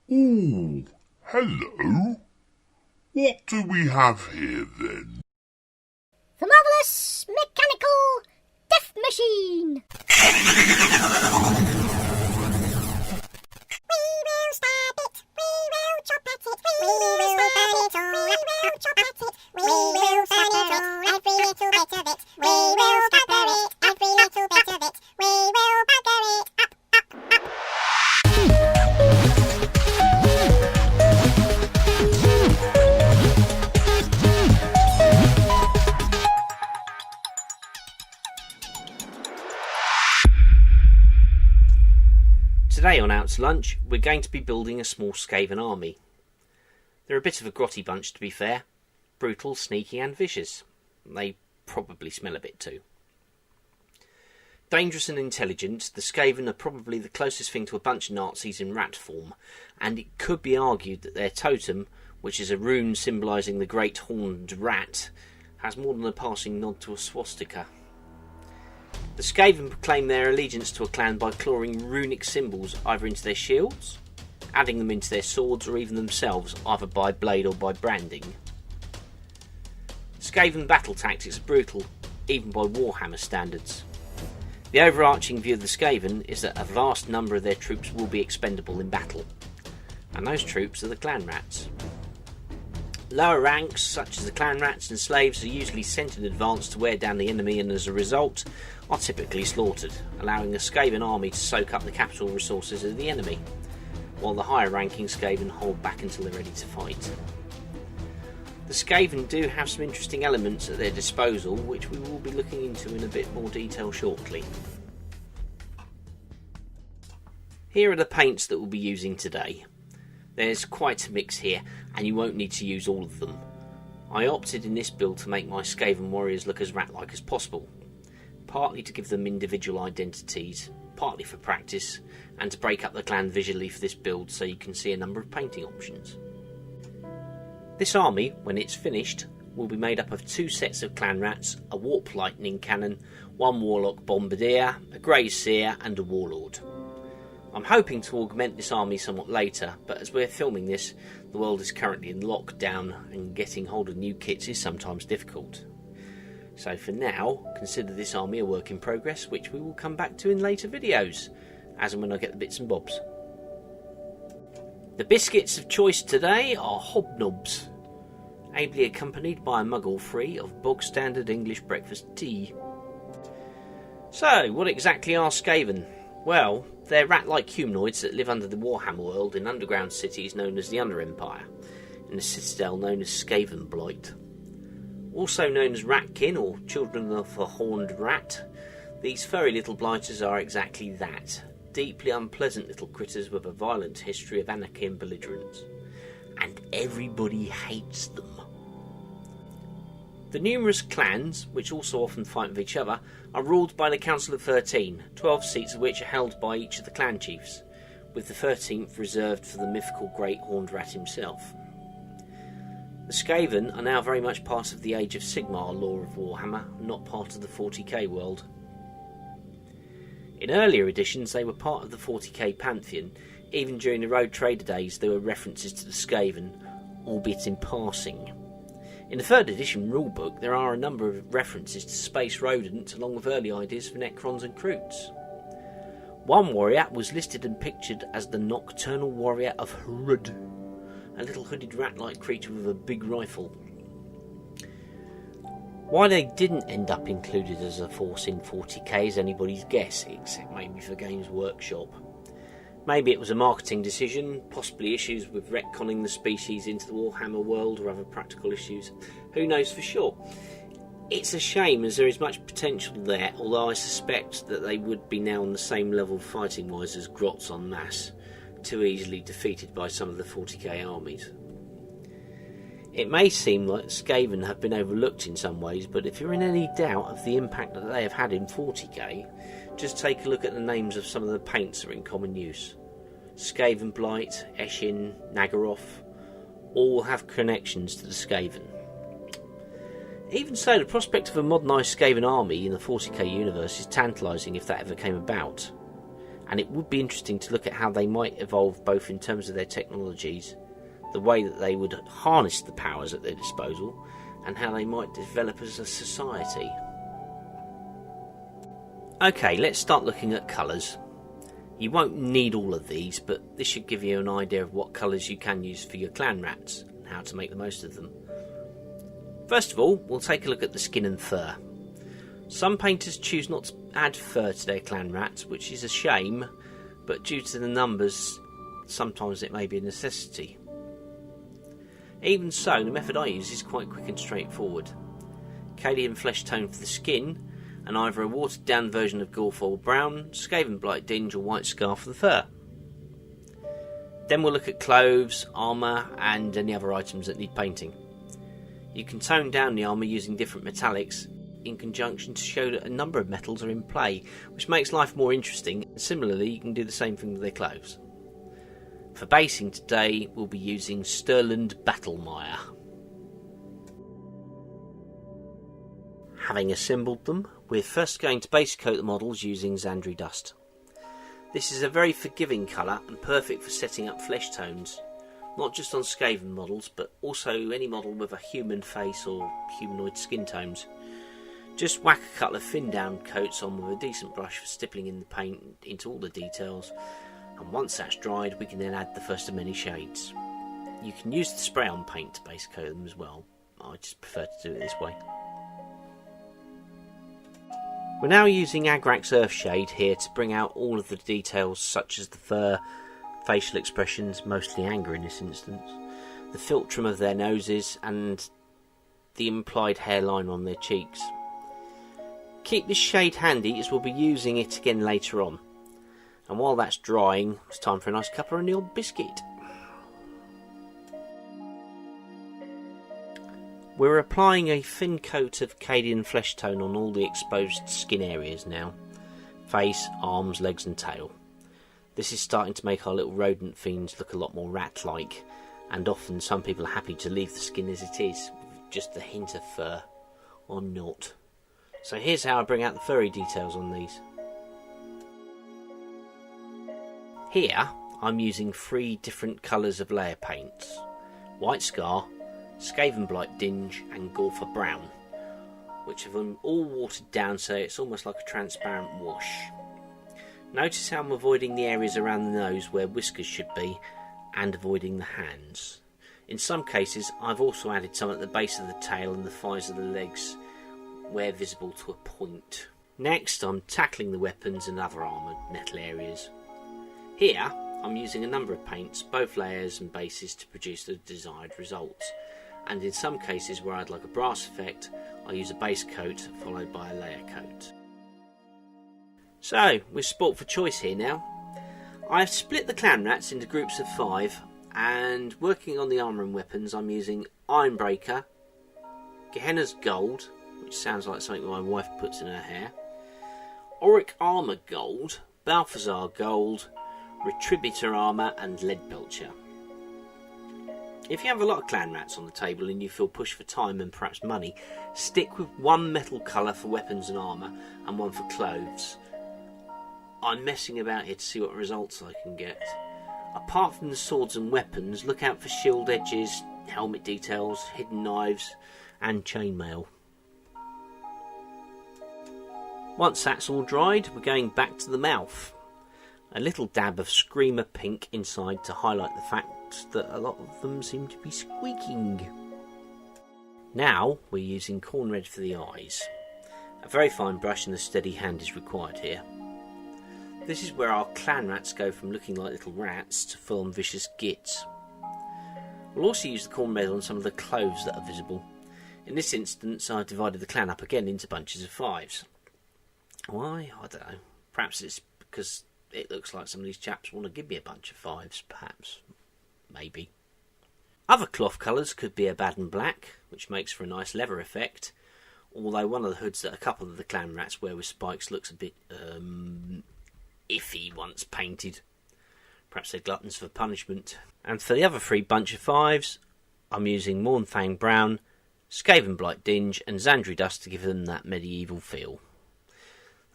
Ooh, hello. What do we have here then? The marvellous mechanical death machine! We will stab it, we will chop at it, we will stab it all, we will chop at it, we will stab it all, every little bit of it, we will stagger it, every little bit of it, we will bagger it, up, up, up. Today on Out to Lunch, we're going to be building a small Skaven army. They're a bit of a grotty bunch, to be fair. Brutal, sneaky and vicious. They probably smell a bit too. Dangerous and intelligent, the Skaven are probably the closest thing to a bunch of Nazis in rat form, and it could be argued that their totem, which is a rune symbolising the great horned rat, has more than a passing nod to a swastika. The Skaven proclaim their allegiance to a clan by clawing runic symbols either into their shields, adding them into their swords, or even themselves, either by blade or by branding. Skaven battle tactics are brutal, even by Warhammer standards. The overarching view of the Skaven is that a vast number of their troops will be expendable in battle, and those troops are the Clanrats. Lower ranks, such as the Clanrats and slaves, are usually sent in advance to wear down the enemy and as a result are typically slaughtered, allowing the Skaven army to soak up the capital resources of the enemy, while the higher ranking Skaven hold back until they're ready to fight. The Skaven do have some interesting elements at their disposal, which we will be looking into in a bit more detail shortly. Here are the paints that we'll be using today. There's quite a mix here, and you won't need to use all of them. I opted in this build to make my Skaven warriors look as rat-like as possible, partly to give them individual identities, partly for practice, and to break up the clan visually for this build so you can see a number of painting options. This army, when it's finished, will be made up of 2 sets of Clanrats, a Warp Lightning Cannon, 1 Warlock Bombardier, a Grey Seer and a Warlord. I'm hoping to augment this army somewhat later, but as we're filming this, the world is currently in lockdown and getting hold of new kits is sometimes difficult. So for now, consider this army a work in progress, which we will come back to in later videos, as and when I get the bits and bobs. The biscuits of choice today are hobnobs, ably accompanied by a mug or three of bog standard English breakfast tea. So, what exactly are Skaven? Well, they're rat-like humanoids that live under the Warhammer world in underground cities known as the Under Empire, in a citadel known as Skaven Blight. Also known as ratkin, or children of the horned rat, these furry little blighters are exactly that. Deeply unpleasant little critters with a violent history of anarchy and belligerence. And everybody hates them. The numerous clans, which also often fight with each other, are ruled by the Council of 13, 12 seats of which are held by each of the clan chiefs, with the 13th reserved for the mythical Great Horned Rat himself. The Skaven are now very much part of the Age of Sigmar lore of Warhammer, not part of the 40k world. In earlier editions they were part of the 40k pantheon. Even during the Road Trader days there were references to the Skaven, albeit in passing. In the 3rd edition rulebook there are a number of references to space rodents along with early ideas for Necrons and Kroots. One warrior was listed and pictured as the Nocturnal Warrior of Hrud, a little hooded rat-like creature with a big rifle. Why they didn't end up included as a force in 40k is anybody's guess, except maybe for Games Workshop. Maybe it was a marketing decision, possibly issues with retconning the species into the Warhammer world or other practical issues. Who knows for sure? It's a shame as there is much potential there, although I suspect that they would be now on the same level fighting-wise as Grots en masse, too easily defeated by some of the 40k armies. It may seem like Skaven have been overlooked in some ways, but if you're in any doubt of the impact that they have had in 40k, just take a look at the names of some of the paints that are in common use. Skaven Blight, Eshin, Nagaroth, all have connections to the Skaven. Even so, the prospect of a modernised Skaven army in the 40k universe is tantalising if that ever came about. and it would be interesting to look at how they might evolve both in terms of their technologies, the way that they would harness the powers at their disposal, and how they might develop as a society. Okay, let's start looking at colours. You won't need all of these, but this should give you an idea of what colours you can use for your clan rats and how to make the most of them. First of all, we'll take a look at the skin and fur. Some painters choose not to add fur to their clan rats, which is a shame, but due to the numbers, sometimes it may be a necessity. Even so, the method I use is quite quick and straightforward. Cadian Fleshtone for the skin, and either a watered down version of Mournfang Brown, Skaven Black Dinge or White Scar for the fur. Then we'll look at clothes, armour and any other items that need painting. You can tone down the armour using different metallics in conjunction to show that a number of metals are in play, which makes life more interesting, and similarly you can do the same thing with their clothes. For basing today, we'll be using Sterland Battlemire. Having assembled them, we're first going to base coat the models using Zandri Dust. This is a very forgiving colour and perfect for setting up flesh tones, not just on Skaven models, but also any model with a human face or humanoid skin tones. Just whack a couple of thin down coats on with a decent brush for stippling in the paint into all the details, and once that's dried we can then add the first of many shades. You can use the spray on paint to base coat them as well. I just prefer to do it this way. We're now using Agrax Earthshade here to bring out all of the details such as the fur, facial expressions, mostly anger in this instance, the philtrum of their noses and the implied hairline on their cheeks. Keep this shade handy as we'll be using it again later on. And while that's drying, it's time for a nice cuppa and the old biscuit. We're applying a thin coat of Cadian Fleshtone on all the exposed skin areas now. Face, arms, legs and tail. This is starting to make our little rodent fiends look a lot more rat-like, and often some people are happy to leave the skin as it is, with just a hint of fur. I'm not. So here's how I bring out the furry details on these. Here I'm using 3 different colours of layer paints: White Scar, Skaven Blight Dinge and Mournfang Brown, which have them all watered down so it's almost like a transparent wash. Notice how I'm avoiding the areas around the nose where whiskers should be and avoiding the hands. In some cases I've also added some at the base of the tail and the thighs of the legs where visible to a point. Next I'm tackling the weapons and other armoured metal areas. Here I'm using a number of paints, both layers and bases, to produce the desired results, and in some cases where I'd like a brass effect I use a base coat followed by a layer coat. So we're sport for choice here now. I've split the clan rats into groups of 5, and working on the armour and weapons I'm using Ironbreaker, Gehenna's Gold, which sounds like something my wife puts in her hair, Auric Armour Gold, Balthazar Gold, Retributor Armour and Leadbelcher. If you have a lot of clan rats on the table and you feel pushed for time and perhaps money, stick with one metal colour for weapons and armour and one for clothes. I'm messing about here to see what results I can get. Apart from the swords and weapons, look out for shield edges, helmet details, hidden knives and chainmail. Once that's all dried, we're going back to the mouth. A little dab of Screamer Pink inside to highlight the fact that a lot of them seem to be squeaking. Now we're using Khorne Red for the eyes. A very fine brush and a steady hand is required here. This is where our clan rats go from looking like little rats to full-on vicious gits. We'll also use the Khorne Red on some of the clothes that are visible. In this instance I divided the clan up again into bunches of 5s. Why? I don't know. Perhaps it's because it looks like some of these chaps want to give me a bunch of 5s, perhaps. Maybe. Other cloth colours could be Abaddon Black, which makes for a nice leather effect, although one of the hoods that a couple of the clan rats wear with spikes looks a bit iffy once painted. Perhaps they're gluttons for punishment. And for the other 3 bunch of 5s, I'm using Mournfang Brown, Skaven Blight Dinge and Zandri Dust to give them that medieval feel.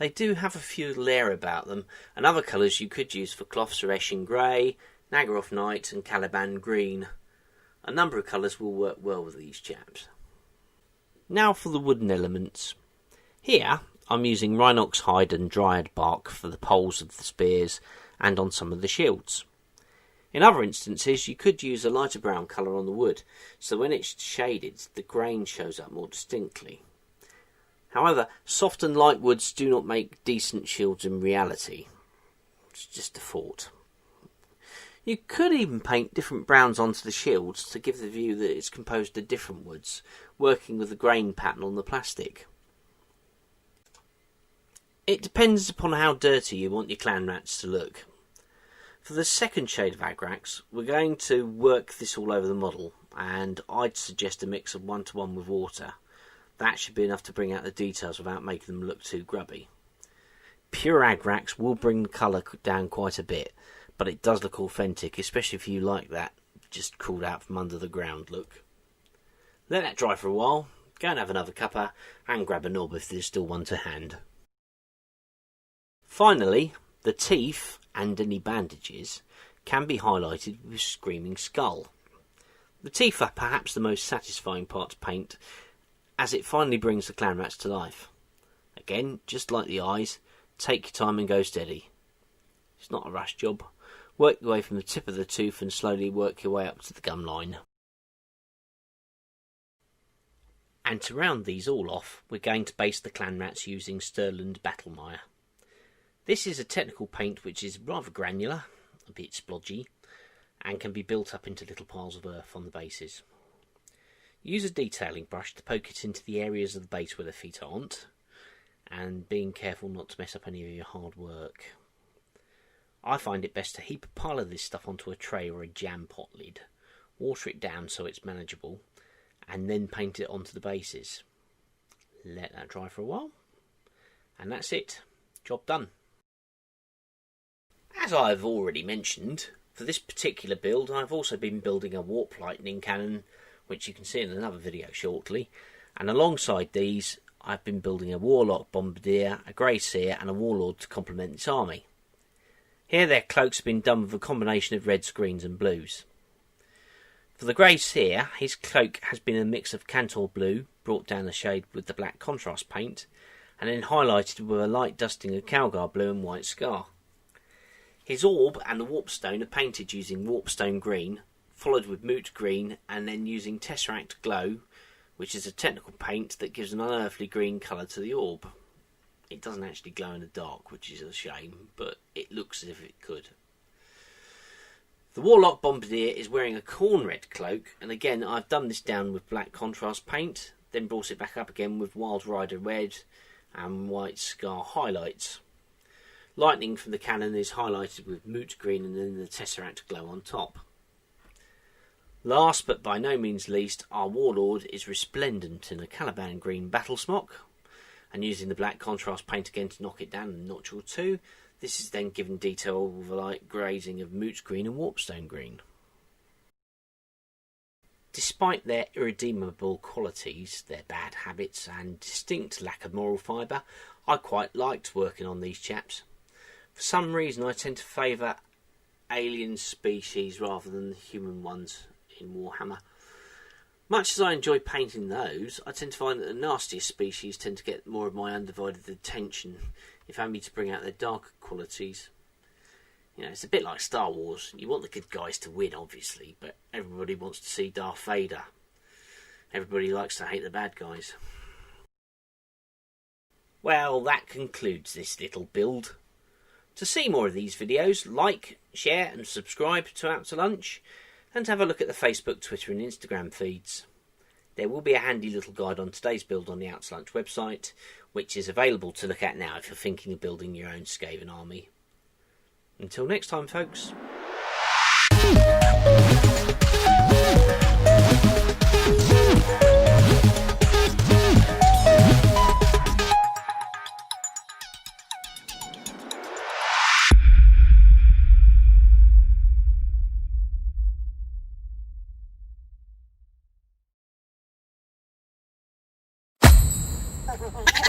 They do have a few layer about them, and other colours you could use for cloths are Eshin Grey, Nagaroth Night and Caliban Green. A number of colours will work well with these chaps. Now for the wooden elements. Here I'm using Rhinox hide and Dryad bark for the poles of the spears and on some of the shields. In other instances you could use a lighter brown colour on the wood, so when it's shaded the grain shows up more distinctly. However, soft and light woods do not make decent shields in reality. It's just a thought. You could even paint different browns onto the shields to give the view that it's composed of different woods, working with the grain pattern on the plastic. It depends upon how dirty you want your Clanrats to look. For the second shade of Agrax, we're going to work this all over the model, and I'd suggest a mix of 1:1 with water. That should be enough to bring out the details without making them look too grubby. Pure Agrax will bring the colour down quite a bit, but it does look authentic, especially if you like that just crawled out from under the ground look. Let that dry for a while, go and have another cuppa, and grab a knob if there's still one to hand. Finally, the teeth and any bandages can be highlighted with Screaming Skull. The teeth are perhaps the most satisfying part to paint, as it finally brings the Clanrats to life. Again, just like the eyes, take your time and go steady. It's not a rush job. Work your way from the tip of the tooth and slowly work your way up to the gum line. And to round these all off, we're going to base the Clanrats using Stirland Battlemire. This is a technical paint which is rather granular, a bit splodgy, and can be built up into little piles of earth on the bases. Use a detailing brush to poke it into the areas of the base where the feet aren't, and being careful not to mess up any of your hard work. I find it best to heap a pile of this stuff onto a tray or a jam pot lid, water it down so it's manageable, and then paint it onto the bases. Let that dry for a while, and that's it. Job done. As I've already mentioned, for this particular build I've also been building a warp lightning cannon, which you can see in another video shortly, and alongside these I've been building a warlock bombardier, a grey seer and a warlord to complement this army. Here their cloaks have been done with a combination of reds, greens and blues. For the grey seer, his cloak has been a mix of Cantor blue, brought down the shade with the black contrast paint, and then highlighted with a light dusting of Calgar blue and white scar. His orb and the warpstone are painted using warpstone green, followed with moot green, and then using Tesseract glow, which is a technical paint that gives an unearthly green colour to the orb. It doesn't actually glow in the dark, which is a shame, but it looks as if it could. The Warlock Bombardier is wearing a Khorne Red cloak, and again I've done this down with black contrast paint, then brought it back up again with Wild Rider Red and White Scar highlights. Lightning from the cannon is highlighted with moot green and then the Tesseract glow on top. Last but by no means least, our Warlord is resplendent in a Caliban green battle smock, and using the black contrast paint again to knock it down a notch or two, this is then given detail with a light grazing of moot green and warpstone green. Despite their irredeemable qualities, their bad habits and distinct lack of moral fibre, I quite liked working on these chaps. For some reason I tend to favour alien species rather than the human ones in Warhammer. Much as I enjoy painting those, I tend to find that the nastiest species tend to get more of my undivided attention, if only to bring out their darker qualities. You know, it's a bit like Star Wars. You want the good guys to win, obviously, but everybody wants to see Darth Vader. Everybody likes to hate the bad guys. Well, that concludes this little build. To see more of these videos, like, share and subscribe to Out to Lunch, and have a look at the Facebook, Twitter and Instagram feeds. There will be a handy little guide on today's build on the Out to Lunch website, which is available to look at now if you're thinking of building your own Skaven army. Until next time, folks. Ha ha ha ha!